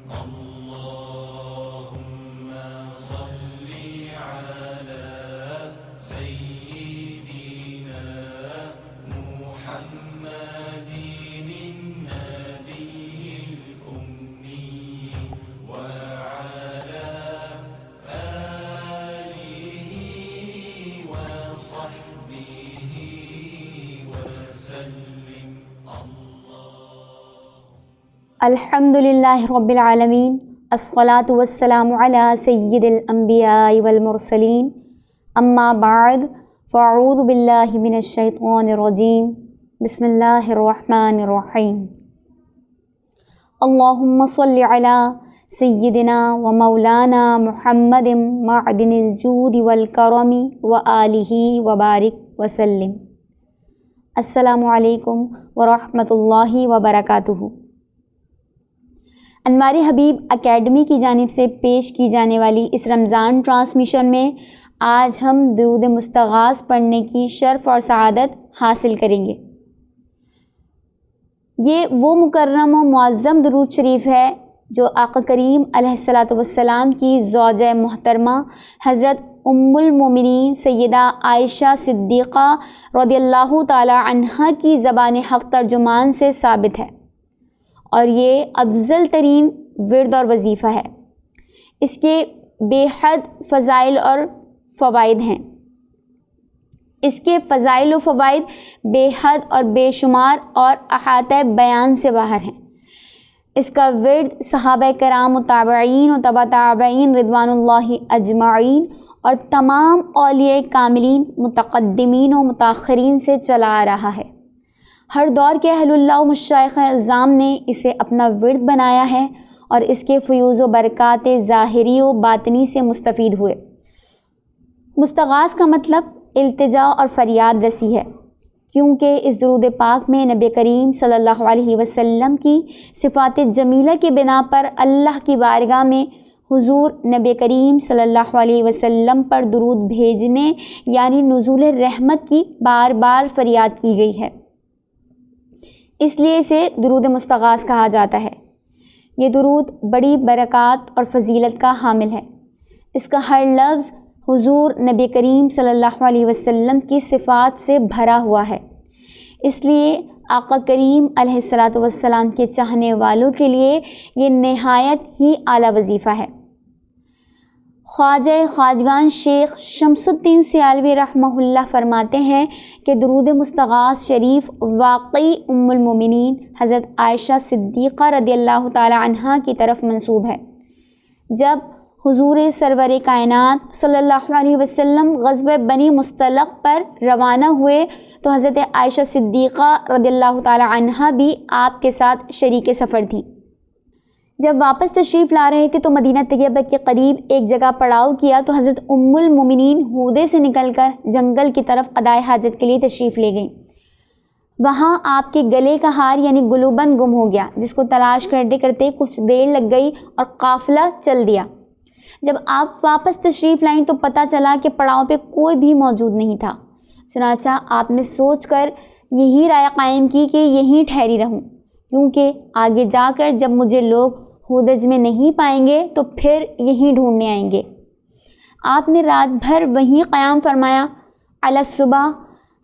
اللهم صل على سيدنا محمد النبي الأمي وعلى آله وصحبه وسلم. الحمدللہ رب العالمین، الصلاۃ والسلام علی سید الانبیاء والمرسلین، اما بعد فاعوذ باللہ من الشیطان الرجیم، بسم اللہ الرحمن الرحیم. اللہم صل علی سیدنا و مولانا محمد معدن الجود والکرم وآلہ وبارک وسلم. السلام علیکم ورحمۃ اللہ وبرکاتہ. انوار حبیب اکیڈمی کی جانب سے پیش کی جانے والی اس رمضان ٹرانسمیشن میں آج ہم درود مستغاث پڑھنے کی شرف اور سعادت حاصل کریں گے. یہ وہ مکرم و معظم درود شریف ہے جو آقا کریم علیہ الصلاۃ والسلام کی زوجہ محترمہ حضرت ام المومنین سیدہ عائشہ صدیقہ رضی اللہ تعالی عنہا کی زبان حق ترجمان سے ثابت ہے، اور یہ افضل ترین ورد اور وظیفہ ہے. اس کے بے حد فضائل اور فوائد ہیں. اس کے فضائل و فوائد بے حد اور بے شمار اور احاطہ بیان سے باہر ہیں. اس کا ورد صحابہ کرام و تابعین و تبع تابعین رضوان اللہ اجمعین اور تمام اولیاء کاملین متقدمین و متاخرین سے چلا آ رہا ہے. ہر دور کے اہل اللہ و مشائخ اعظام نے اسے اپنا ورد بنایا ہے اور اس کے فیوز و برکات ظاہری و باطنی سے مستفید ہوئے. مستغاث کا مطلب التجا اور فریاد رسی ہے، کیونکہ اس درود پاک میں نبی کریم صلی اللہ علیہ وسلم کی صفات جمیلہ کی بنا پر اللہ کی بارگاہ میں حضور نبی کریم صلی اللہ علیہ وسلم پر درود بھیجنے یعنی نزول رحمت کی بار بار فریاد کی گئی ہے. اس لیے اسے درود مستغاث کہا جاتا ہے. یہ درود بڑی برکات اور فضیلت کا حامل ہے. اس کا ہر لفظ حضور نبی کریم صلی اللہ علیہ وسلم کی صفات سے بھرا ہوا ہے. اس لیے آقا کریم علیہ الصلاۃ والسلام کے چاہنے والوں کے لیے یہ نہایت ہی اعلیٰ وظیفہ ہے. خواجہ خواجگان شیخ شمس الدین سیالوی رحمہ اللہ فرماتے ہیں کہ درود مستغاث شریف واقعی ام المومنین حضرت عائشہ صدیقہ رضی اللہ تعالی عنہا کی طرف منسوب ہے. جب حضور سرور کائنات صلی اللہ علیہ وسلم غزوہ بنی مصطلق پر روانہ ہوئے تو حضرت عائشہ صدیقہ رضی اللہ تعالی عنہا بھی آپ کے ساتھ شریک سفر تھیں. جب واپس تشریف لا رہے تھے تو مدینہ طیبہ کے قریب ایک جگہ پڑاؤ کیا تو حضرت ام المومنین ہودے سے نکل کر جنگل کی طرف قضائے حاجت کے لیے تشریف لے گئیں. وہاں آپ کے گلے کا ہار یعنی گلوبند گم ہو گیا، جس کو تلاش کرتے کرتے کچھ دیر لگ گئی اور قافلہ چل دیا. جب آپ واپس تشریف لائیں تو پتہ چلا کہ پڑاؤ پہ کوئی بھی موجود نہیں تھا. چنانچہ آپ نے سوچ کر یہی رائے قائم کی کہ یہیں ٹھہری رہوں، کیونکہ آگے جا کر جب مجھے لوگ ہودج میں نہیں پائیں گے تو پھر یہیں ڈھونڈنے آئیں گے. آپ نے رات بھر وہیں قیام فرمایا. علی صبح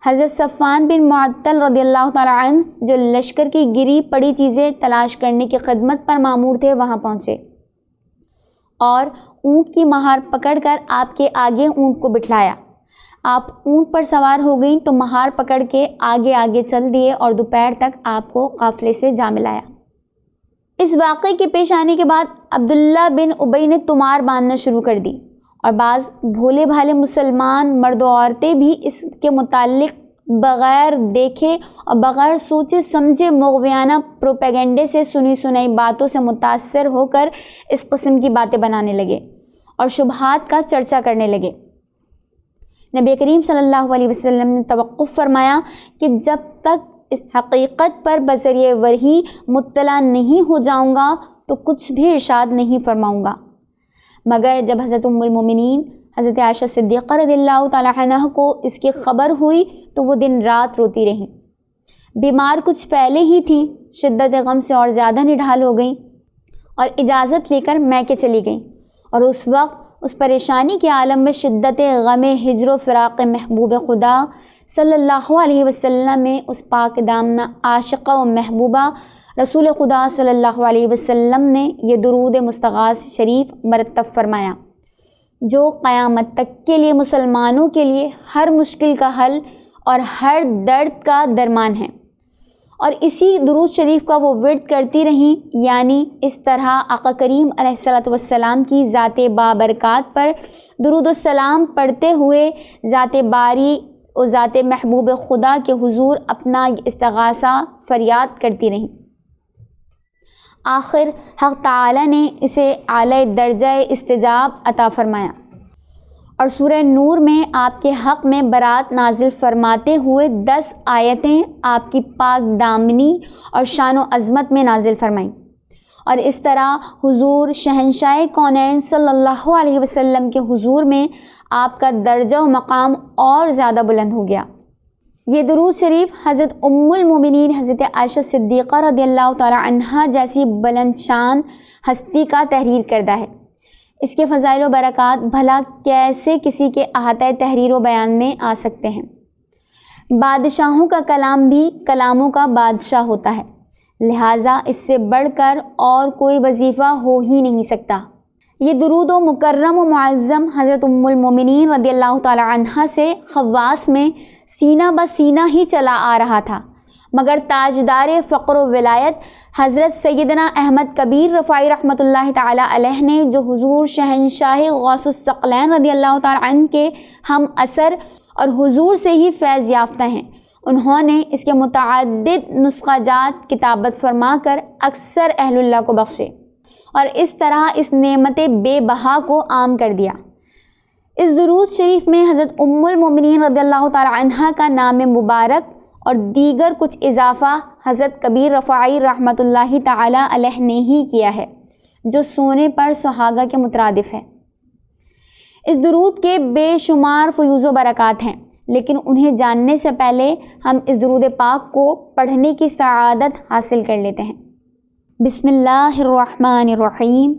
حضرت صفوان بن معطل رضی اللہ تعالیٰ عنہ جو لشکر کی گری پڑی چیزیں تلاش کرنے کی خدمت پر مامور تھے وہاں پہنچے اور اونٹ کی مہار پکڑ کر آپ کے آگے اونٹ کو بٹھلایا. آپ اونٹ پر سوار ہو گئیں تو مہار پکڑ کے آگے آگے چل دیے اور دوپہر تک آپ کو قافلے سے جا ملایا. اس واقعے کے پیش آنے کے بعد عبداللہ بن ابی نے تمار باندھنا شروع کر دی اور بعض بھولے بھالے مسلمان مرد و عورتیں بھی اس کے متعلق بغیر دیکھے اور بغیر سوچے سمجھے مغویانہ پروپیگنڈے سے سنی سنائی باتوں سے متاثر ہو کر اس قسم کی باتیں بنانے لگے اور شبہات کا چرچا کرنے لگے. نبی کریم صلی اللہ علیہ وسلم نے توقف فرمایا کہ جب تک اس حقیقت پر بذریعہ وحی مطلع نہیں ہو جاؤں گا تو کچھ بھی ارشاد نہیں فرماؤں گا. مگر جب حضرت ام المومنین حضرت عائشہ صدیقہ رضی اللہ تعالیٰ عنہ کو اس کی خبر ہوئی تو وہ دن رات روتی رہیں. بیمار کچھ پہلے ہی تھیں، شدت غم سے اور زیادہ نڈھال ہو گئیں اور اجازت لے کر میکے چلی گئیں، اور اس وقت اس پریشانی کے عالم میں شدت غم ہجر و فراق محبوب خدا صلی اللہ علیہ وسلم میں اس پاک دامنہ عاشقہ و محبوبہ رسول خدا صلی اللہ علیہ وسلم نے یہ درود مستغاث شریف مرتب فرمایا، جو قیامت تک کے لیے مسلمانوں کے لیے ہر مشکل کا حل اور ہر درد کا درمان ہے۔ اور اسی درود شریف کا وہ ورد کرتی رہیں، یعنی اس طرح آقا کریم علیہ السلام کی ذات بابرکات پر درود و سلام پڑھتے ہوئے ذات باری و ذات محبوب خدا کے حضور اپنا استغاثہ فریاد کرتی رہیں۔ آخر حق تعالی نے اسے اعلی درجہ استجاب عطا فرمایا، اور سورہ نور میں آپ کے حق میں برات نازل فرماتے ہوئے 10 آیتیں آپ کی پاک دامنی اور شان و عظمت میں نازل فرمائیں، اور اس طرح حضور شہنشاہ کونین صلی اللہ علیہ وسلم کے حضور میں آپ کا درجہ و مقام اور زیادہ بلند ہو گیا۔ یہ درود شریف حضرت ام المومنین حضرت عائشہ صدیقہ رضی اللہ تعالی عنہا جیسی بلند شان ہستی کا تحریر کردہ ہے۔ اس کے فضائل و برکات بھلا کیسے کسی کے احاطہ تحریر و بیان میں آ سکتے ہیں۔ بادشاہوں کا کلام بھی کلاموں کا بادشاہ ہوتا ہے، لہٰذا اس سے بڑھ کر اور کوئی وظیفہ ہو ہی نہیں سکتا۔ یہ درود و مکرم و معظم حضرت ام المومنین رضی اللہ تعالی عنہا سے خواص میں سینہ بسینہ ہی چلا آ رہا تھا، مگر تاجدار فقر و ولایت حضرت سیدنا احمد کبیر رفاعی رحمۃ اللہ تعالی علیہ نے، جو حضور شہنشاہ غوث الثقلین رضی اللہ تعالی عنہ کے ہم اثر اور حضور سے ہی فیض یافتہ ہیں، انہوں نے اس کے متعدد نسخہ جات کتابت فرما کر اکثر اہل اللہ کو بخشے، اور اس طرح اس نعمت بے بہا کو عام کر دیا۔ اس درود شریف میں حضرت ام المومنین رضی اللہ تعالی عنہا کا نام مبارک اور دیگر کچھ اضافہ حضرت کبیر رفاعی رحمۃ اللہ تعالی علیہ نے ہی کیا ہے، جو سونے پر سہاگا کے مترادف ہے۔ اس درود کے بے شمار فیوز و برکات ہیں، لیکن انہیں جاننے سے پہلے ہم اس درود پاک کو پڑھنے کی سعادت حاصل کر لیتے ہیں۔ بسم اللہ الرحمن الرحیم۔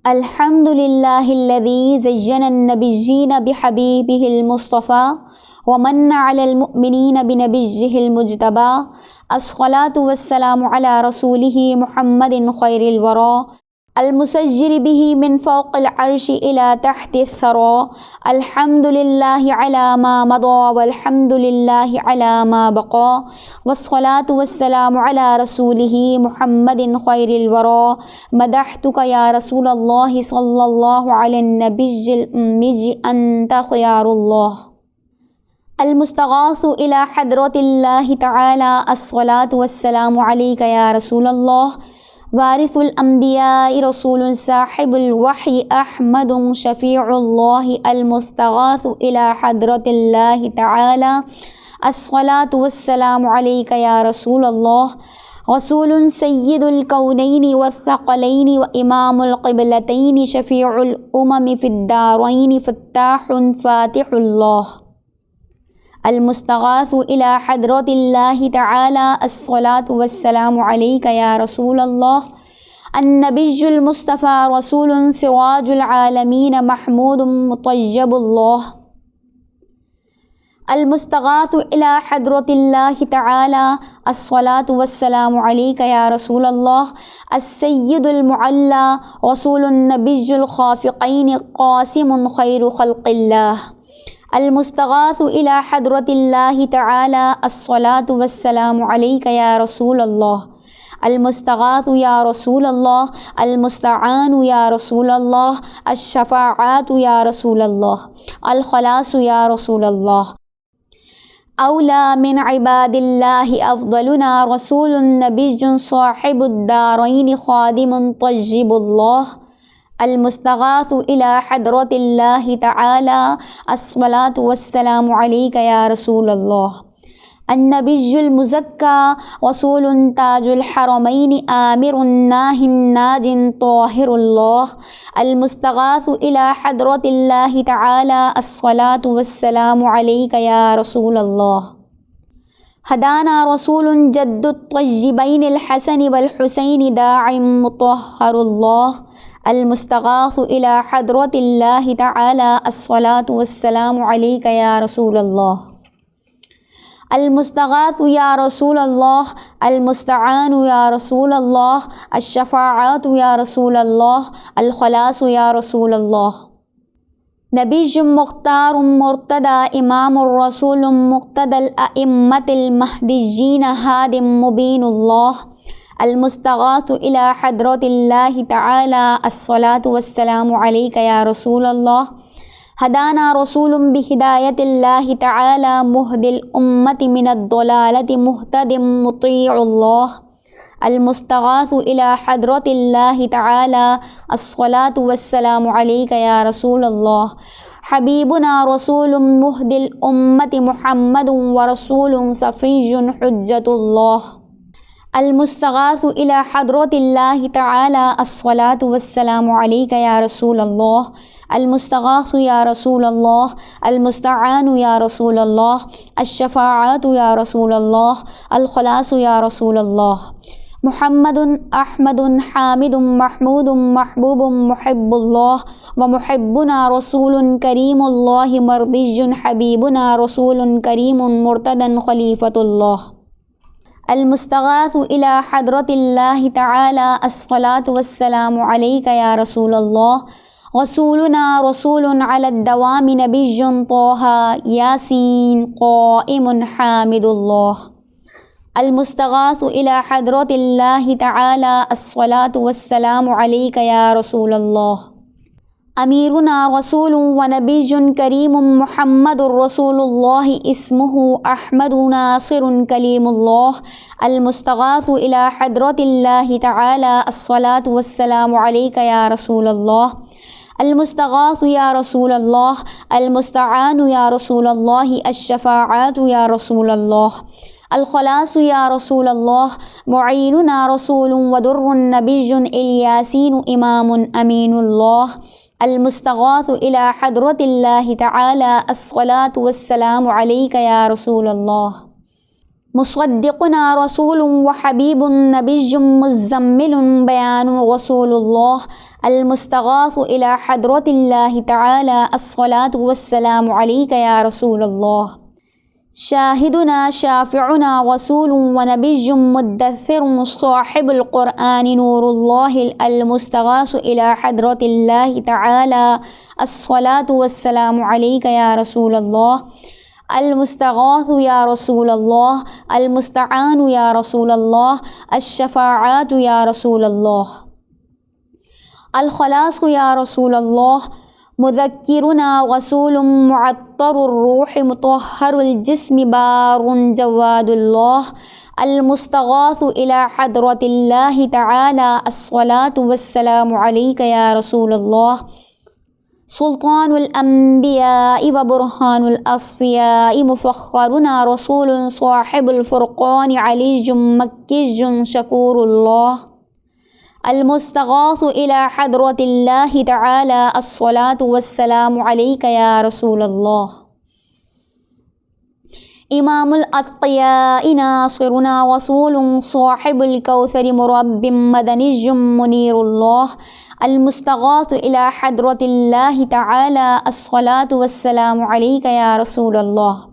الحمد للہ الذی زین النبیین بحبیبہ المصطفیٰ ومن علی المؤمنین بنبیہ المجتبیٰ، الصلاۃ والسلام علی رسولہ محمد خیر الوریٰ، المسجر به من فوق العرش إلى تحت الثرى، الحمد لله على ما مضى والحمد لله على ما بقى، والصلاة والسلام على رسوله محمد خير الورى، مدحتك يا رسول الله صلى الله على النبي الأمي أنت خيار الله، المستغاث إلى حضرة الله تعالى، الصلاة والسلام عليك يا رسول الله، وارث الانبیاء رسول صاحب الوحی احمد شفیع اللہ، المستغاث الى حضرت اللہ تعالی، الصلاة والسلام علیک یا رسول اللہ، رسول سید الکونین والثقلین وامام القبلتین، شفیع الامم فی الدارین، فتاح فاتح اللہ، المستغاث الى حضرت اللہ تعالی، الصلاة والسلام علیک یا رسول اللہ، النبی المصطفیٰ رسول سراج العالمین محمود مطیب اللہ، المستغاث الى حضرت اللہ تعالی، الصلاة والسلام علیک یا رسول اللہ، السید المعلی رسول النبی الخافقین قاسم خیر خلق اللہ، المستغاث الى حضرت اللہ تعالی، الصلاة والسلام علیک یا رسول اللہ، المستغاث یا رسول اللہ، المستعان یا رسول اللہ، الشفاعات یا رسول اللہ، الخلاص یا رسول اللہ، اولا من عباد اللہ افضلنا رسول نبی صاحب الدارین خادم طیب اللہ، المستغاث الى حضرت اللہ تعالی، الصلاة والسلام علیک یا رسول اللہ، النبی المزکی رسول تاج الحرمین آمر ناہ ناج طاہر اللہ، المستغاث الى حضرت اللہ تعالی، الصلاة والسلام علیک یا رسول اللہ، هدانا رسول جد الطيبين الحسن والحسين داع مطهر الله المستغاث إلى حضرة الله تعالى الصلاة والسلام عليك يا رسول الله المستغاث يا رسول الله المستعان يا رسول الله الشفاعات يا رسول الله الخلاص يا رسول الله نبی مختار مرتدى امام الرسول مقتدى الأئمة المهديين هاد مبين الله المستغاث إلى حضرة الله تعالى الصلاة والسلام عليك يا رسول الله هدانا رسول بهداية الله تعالى مهدي الأمة من الضلالة مهتد مطيع الله المستغاث إلى حضرة الله تعالى الصلاة والسلام عليك يا رسول الله حبيبنا رسول مهدي الأمة محمد ورسول صفي حجة الله المستغاث إلى حضرة الله تعالى الصلاة والسلام عليك يا رسول الله المستغاث يا رسول الله المستعان يا رسول الله الشفاعات يا رسول الله الخلاص يا رسول الله محمد احمد حامد محمود محبوب محب الله ومحبنا رسول كريم الله مرضي حبيبنا رسول كريم مرتدى خليفة الله المستغاث إلى حضرة الله تعالى الصلاة والسلام عليك يا رسول الله رسولنا رسول على الدوام نبي طه ياسين قائم حامد الله المستغاث إلى حضرة الله تعالى الصلاة والسلام عليك يا رسول الله أميرنا رسول ونبي كريم محمد رسول الله اسمه أحمد ناصر كليم الله المستغاث إلى حضرة الله تعالى الصلاة والسلام عليك يا رسول الله المستغاث يا رسول الله المستعان يا رسول الله الشفاعات يا رسول الله الخلاص يا رسول الله معيننا رسول ودر نبي الياسين إمام أمين الله المستغاث إلى حضرة الله تعالى الصلاة والسلام عليك يا رسول الله مصدقنا رسول وحبيب نبي مزمل بيان رسول الله المستغاث إلى حضرة الله تعالى الصلاة والسلام عليك يا رسول الله شاهدنا شافعنا رسول ونبي مدثر صاحب القرآن نور الله المستغاث إلى حضرة الله تعالى الصلاة والسلام عليك يا رسول الله المستغاث يا رسول الله المستعان يا رسول الله الشفاعات يا رسول الله الخلاص يا رسول الله مذكرنا رسول معطر الروح مطهر الجسم بار جواد الله المستغاث إلى حضرة الله تعالى الصلاة والسلام عليك يا رسول الله سلطان الأنبياء وبرهان الأصفياء مفخرنا رسول صاحب الفرقان علي مكي شكور الله المستغاث إلى حضرة الله تعالى الصلاة والسلام عليك يا رسول الله إمام الأتقياء ناصرنا رسول صاحب الكوثر مرب مدني منير الله المستغاث إلى حضرة الله تعالى الصلاة والسلام عليك يا رسول الله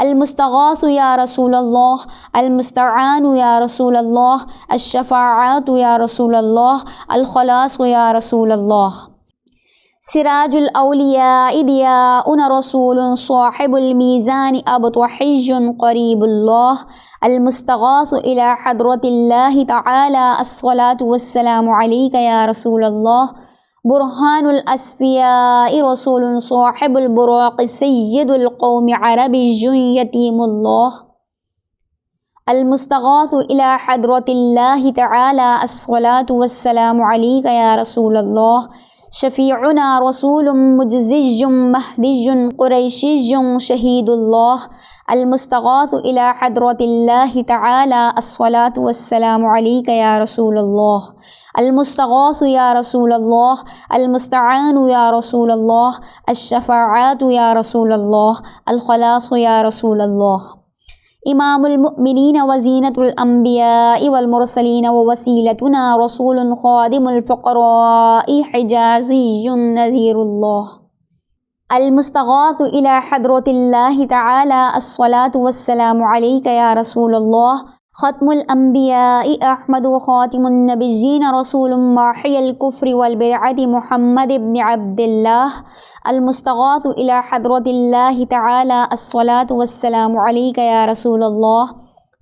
المستغاث يا رسول الله المستعان يا رسول الله الشفاعات يا رسول الله الخلاص يا رسول الله سراج الأولياء ضياء رسول صاحب الميزان أبطحي قريب الله المستغاث إلى حضرة الله تعالى الصلاة والسلام عليك يا رسول الله برهان الأصفياء رسول صاحب البراق سيد القوم عربي يتيم الله المستغاث إلى حضرة الله تعالى الصلاة والسلام عليك يا رسول الله شفيعنا رسول مجزي مهدي قريشي شهيد الله المستغاث إلى حضرة الله تعالى الصلاة والسلام عليك يا رسول الله المستغاث يا رسول الله المستعان يا رسول الله الشفاعات يا رسول الله الخلاص يا رسول الله امام المؤمنین وزینۃ الانبیاء والمرسلین ووسیلتنا رسول خادم الفقراء حجازی نذیر اللہ المستغاث الى حضرت اللہ تعالی الصلاة والسلام علیک یا رسول اللہ ختم الانبیاء احمد خاتم النبیین رسول ماحی الکفر والبدعۃ محمد بن عبد اللہ المستغاث الى حضرت اللہ تعالی الصلاة والسلام علیک یا رسول اللہ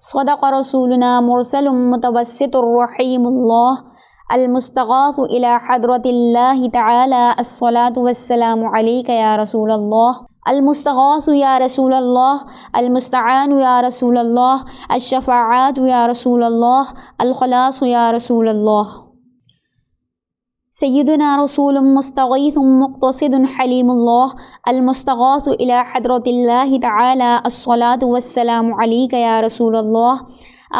صدق رسولنا مرسل متوسط الرحیم اللہ المستغاث الى حضرت اللہ تعالی الصلاة والسلام علیک یا رسول اللہ المستغاث یا رسول اللہ المستعان یا رسول اللہ الشفاعات یا رسول اللہ الخلاص یا رسول اللہ سیدنا رسول مستغیث مقتصد حلیم اللہ المستغاث الى حضرت اللہ تعالی الصلاة والسلام علیک یا رسول اللہ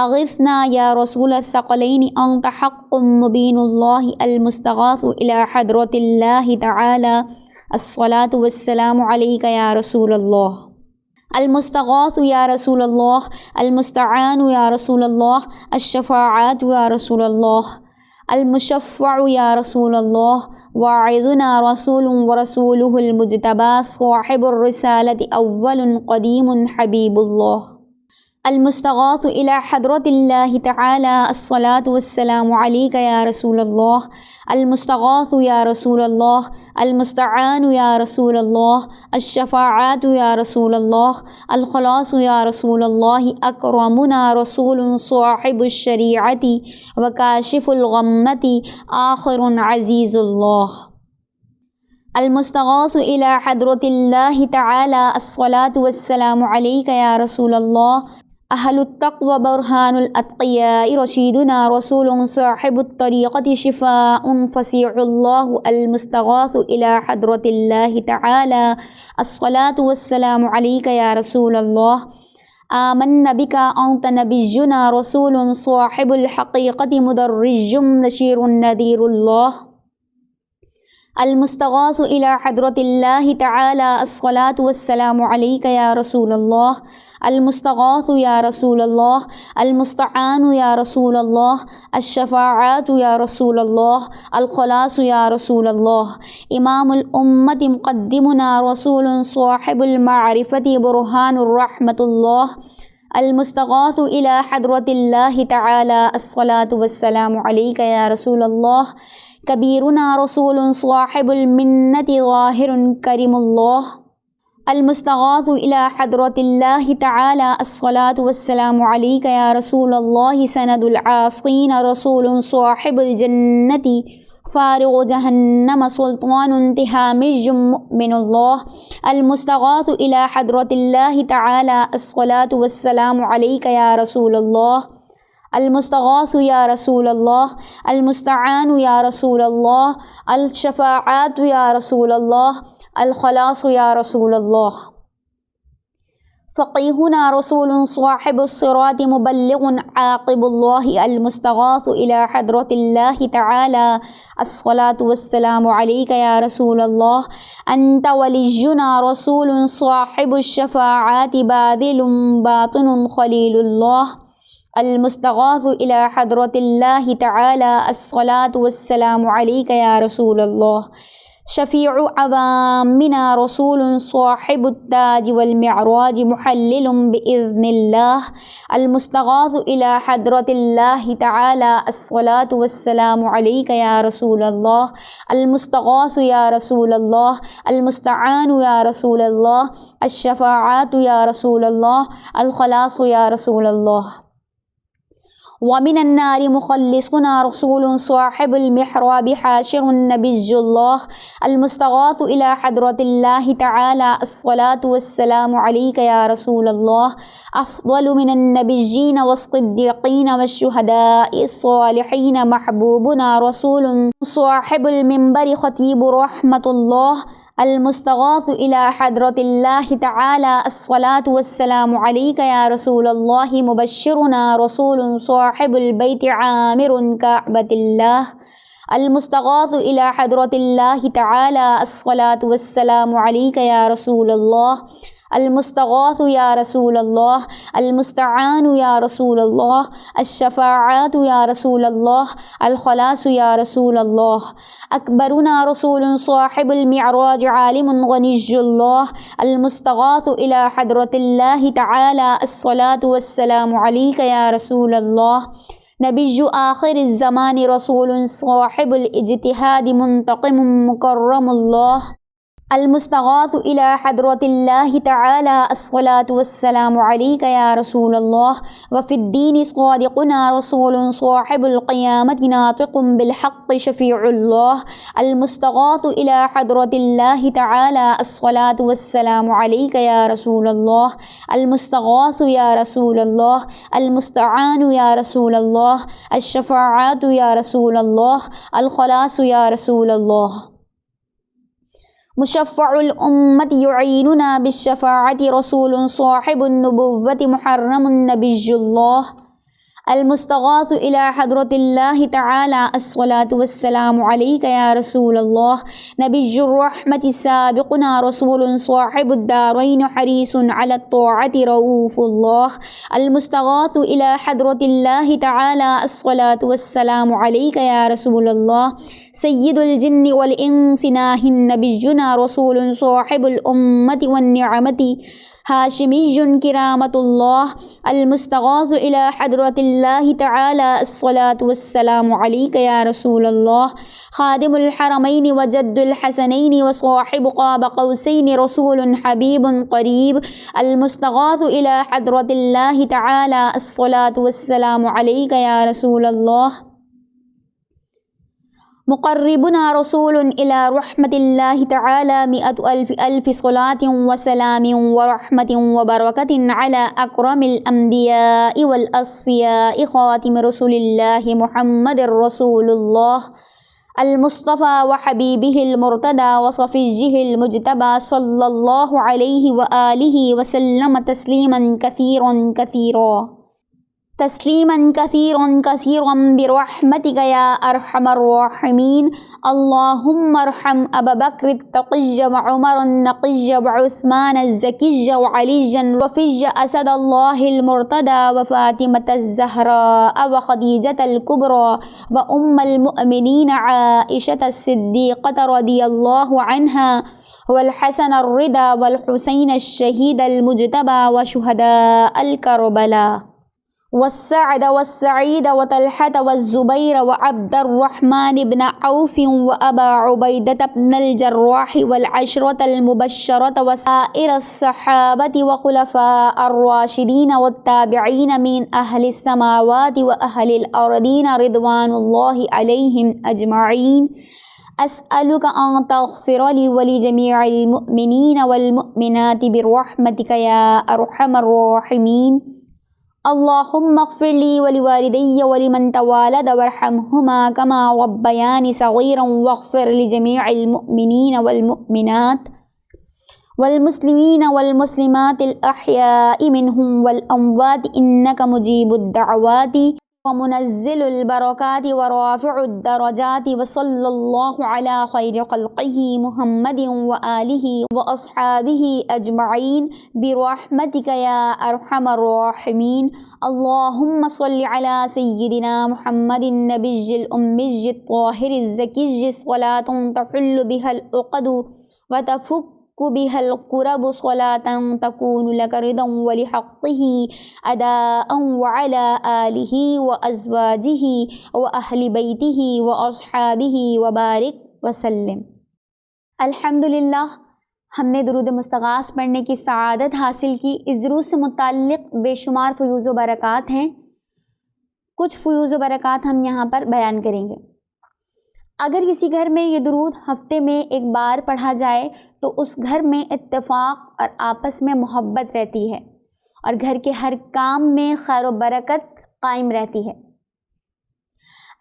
اغثنا یا رسول الثقلین انت حق مبین اللہ المستغاث الى حضرت اللہ تعالی الصلاة والسلام علیک یا رسول اللہ المستغاث یا رسول اللہ المستعان یا رسول اللہ الشفاعات یا رسول اللہ المشفع یا رسول اللہ واعظنا رسول ورسولہ المجتبی صاحب الرسالۃ اول قدیم حبیب اللہ المستغاث الى حضرت اللہ تعالی الصلاة والسلام علیک یا رسول اللہ المستغاث یا رسول اللہ المستعان یا رسول اللہ الشفاعات یا رسول اللہ الخلاص یا رسول اللہ اکرمنا رسول صاحب الشریعۃ وکاشف الغمۃ آخر عزیز اللہ المستغاث الى حضرت اللہ تعالی الصلاة والسلام علیک یا رسول اللہ اہل التقوی برہان الاتقیاء رشیدنا رسول صاحب الطریقۃ شفاء فصیح اللہ المستغاث الى حضرت اللہ تعالی الصلاة والسلام علیک یا رسول اللہ آمنا بک انت نبینا رسول صاحب الحقیقۃ مدرج نشیر نذیر اللہ المستغاث الى حضرت اللہ تعالی الصلاة والسلام علیک یا رسول اللہ المستغاث یا رسول اللہ المستعان یا رسول اللہ الشفاعات یا رسول اللہ الخلاص یا رسول اللہ امام الامت مقدمنا رسول صاحب المعرفۃ برہان الرحمۃ اللہ المستغاث الى حضرت اللہ تعالی الصلاة والسلام علیک یا رسول اللہ کبیرنا رسول صاحب المنت ظاہر کریم اللہ المستغاث الى حضرت اللہ تعالی الصلاة والسلام علیک یا رسول اللہ سند العاصین رسول صاحب الجنت فارغ جہنم سلطان تہامج مؤمن اللہ المستغاث الى حضرت اللہ تعالی الصلاة والسلام علیک یا رسول اللہ المستغاث یا رسول اللہ المستعان یا رسول اللہ الشفاعات یا رسول اللہ الخلاص یا رسول اللہ فقیہنا رسول صاحب الصراط مبلغ عاقب اللہ المستغاث الى حضرت اللہ تعالی الصلاة والسلام علیک یا رسول اللہ انت ولینا رسول صاحب الشفاعات باذل باطن خلیل اللہ المستغاث الى حضرت اللہ تعالی الصلاة والسلام علیک یا رسول اللہ شفیع عوامنا رسول صاحب التاج والمعراج محلل بإذن اللہ المستغاث الى حضرت اللہ تعالی الصلاة والسلام علیک یا رسول اللہ المستغاث یا رسول اللہ المستعان یا رسول اللہ الشفاعات یا رسول اللہ الخلاص یا رسول اللہ ومن النار مخلصنا رسول صاحب المحراب حاشر النبي اللہ المستغاث الى حضرت اللہ تعالی الصلاة والسلام علیک یا رسول اللہ افضل من النبیین والصدیقین والشہداء الصالحین محبوبنا رسول صاحب المنبر خطیب رحمت اللہ المستغاث الى حضرت اللہ تعالی الصلاة والسلام علیک یا رسول اللہ مبشرنا رسول صاحب البیت عامر کعبۃ اللہ المستغاث الى حضرت اللہ تعالی الصلاة والسلام علیک یا رسول اللہ المستغاث یا رسول اللہ، المستعان یا رسول اللہ، الشفاعات یا رسول اللہ، الخلاص یا رسول اللہ، اکبرنا رسول صاحب المعراج عالم غنی اللہ، المستغاث الی حضرت اللہ تعالی الصلاۃ والسلام علیک یا رسول اللہ، نبی آخر الزمان رسول صاحب الاجتہاد منتقم مکرم اللہ، المستغاث الی حضرت اللہ تعالی الصلاۃ والسلام علیک یا رسول اللہ، وفی الدین صادقنا رسول صاحب القیامت ناطق بالحق شفیع اللہ، المستغاث الی حضرت اللہ تعالی الصلاۃ والسلام علیک یا رسول اللہ، المستغاث یا رسول اللہ، المستعان یا رسول اللہ، الشفاعات یا رسول اللہ، الخلاص یا رسول اللہ، مشفع الامت یعیننا بالشفاعت رسول صاحب النبوت محرم النبی اللہ، المستغاث الی حضرت اللہ تعالی الصلاۃ والسلام علیک یا رسول اللہ، نبی الرحمت سابقنا رسول صاحب الدارین حریص علی الطاعت رؤوف اللہ، المستغاث الی حضرت اللہ تعالی الصلاۃ والسلام علیک یا رسول اللہ، سید الجن والانس ناہ نبینا رسول صاحب الامت والنعمت ہاشمی کرامۃ اللہ، المستغاث الی حضرت اللہ تعالی الصلاۃ والسلام علیک یا رسول اللہ، خادم الحرمین وجد الحسنین وصاحب قاب قوسین رسول حبیب قریب، المستغاث الی حضرت اللہ تعالی الصلاۃ والسلام علیک یا رسول اللہ، مقربنا رسول الی رحمت اللہ تعالی مئۃ الف صلاۃ وسلام ورحمۃ وبرکۃ علی اکرم الانبیاء والاصفیاء خاتم رسول اللہ محمد رسول اللہ، المصطفیٰ وحبیبہ المرتضیٰ وصفیہ المجتبیٰ صلی اللہ علیہ وآلہ وسلم تسلیما کثیرا کثیرا، تسلیما کثیرا کثیرا برحمتک یا ارحم الراحمین، اللہم ارحم ابا بکر التقی وعمر النقی وعثمان الزکی وعلی الرفیع اسد اللہ المرتضی وفاطمة الزہراء وخدیجة الکبریٰ وام المؤمنین عائشة الصدیقة رضی اللہ عنہا والحسن الرضا والحسین الشہید المجتبی وشہداء الکربلاء والسعد والسعید وطلحة والزبیر وعبد الرحمن بن عوف وأبا عبیدة بن الجراح والعشرة المبشرة وسائر الصحابة وخلفاء الراشدین والتابعین من أهل السماوات وأهل الأرضین رضوان اللہ علیہم اجمعین، أسألك أن تغفر لي ولجميع المؤمنين والمؤمنات برحمتك يا أرحم الراحمين، اللهم اغفر لي ولوالدي ولمن تولد وارحمهما كما ربياني صغيرا، واغفر لجميع المؤمنين والمؤمنات والمسلمين والمسلمات الأحياء منهم والأموات إنك مجيب الدعوات ومنزل البركات ورافع الدرجات، وصلى الله على خير خلقه محمد وآله وأصحابه أجمعين برحمتك يا أرحم الراحمين، اللهم صل على سيدنا محمد النبي الأمي الطاهر الزكي صلاة تحل بها العقد وتفك بها الكرب، صلاة تكون لك رضا ولحقه أداء، وعلى آله وأزواجه وأهل بيته وأصحابه وبارك وسلم۔ الحمدللہ، ہم نے درود مستغاث پڑھنے کی سعادت حاصل کی۔ اس درود سے متعلق بے شمار فیوز و برکات ہیں، کچھ فیوز و برکات ہم یہاں پر بیان کریں گے۔ اگر کسی گھر میں یہ درود ہفتے میں ایک بار پڑھا جائے تو اس گھر میں اتفاق اور آپس میں محبت رہتی ہے، اور گھر کے ہر کام میں خیر و برکت قائم رہتی ہے۔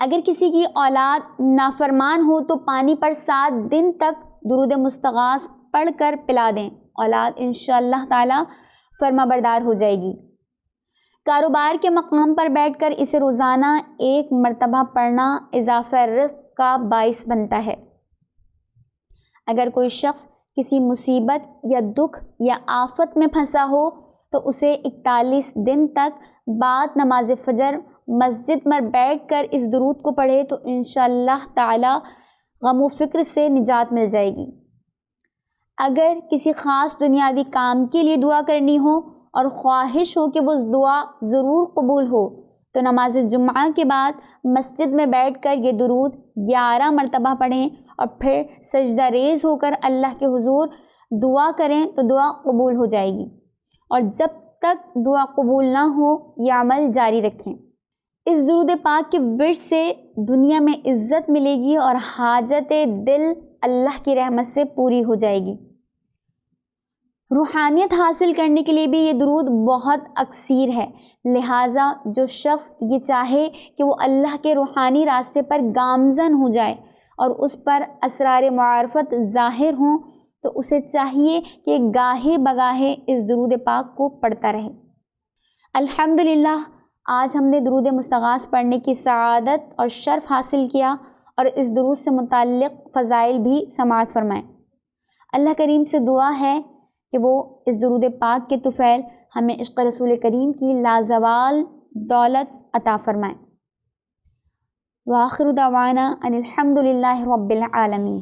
اگر کسی کی اولاد نافرمان ہو تو پانی پر 7 دن تک درود مستغاث پڑھ کر پلا دیں، اولاد انشاءاللہ تعالی فرما بردار ہو جائے گی۔ کاروبار کے مقام پر بیٹھ کر اسے روزانہ 1 مرتبہ پڑھنا اضافہ رزق کا باعث بنتا ہے۔ اگر کوئی شخص کسی مصیبت یا دکھ یا آفت میں پھنسا ہو تو اسے 41 دن تک بعد نماز فجر مسجد میں بیٹھ کر اس درود کو پڑھے تو انشاءاللہ تعالی غم و فکر سے نجات مل جائے گی۔ اگر کسی خاص دنیاوی کام کے لیے دعا کرنی ہو اور خواہش ہو کہ وہ دعا ضرور قبول ہو تو نماز جمعہ کے بعد مسجد میں بیٹھ کر یہ درود 11 مرتبہ پڑھیں اور پھر سجدہ ریز ہو کر اللہ کے حضور دعا کریں تو دعا قبول ہو جائے گی، اور جب تک دعا قبول نہ ہو یہ عمل جاری رکھیں۔ اس درود پاک کے ورد سے دنیا میں عزت ملے گی اور حاجت دل اللہ کی رحمت سے پوری ہو جائے گی۔ روحانیت حاصل کرنے کے لیے بھی یہ درود بہت اکثیر ہے، لہٰذا جو شخص یہ چاہے کہ وہ اللہ کے روحانی راستے پر گامزن ہو جائے اور اس پر اسرار معرفت ظاہر ہوں تو اسے چاہیے کہ گاہے بگاہے اس درود پاک کو پڑھتا رہے۔ الحمدللہ آج ہم نے درود مستغاث پڑھنے کی سعادت اور شرف حاصل کیا اور اس درود سے متعلق فضائل بھی سماعت فرمائیں۔ اللہ کریم سے دعا ہے کہ وہ اس درود پاک کے طفیل ہمیں عشق رسول کریم کی لازوال دولت عطا فرمائیں۔ وآخر دعوانا ان الحمدللہ رب العالمین۔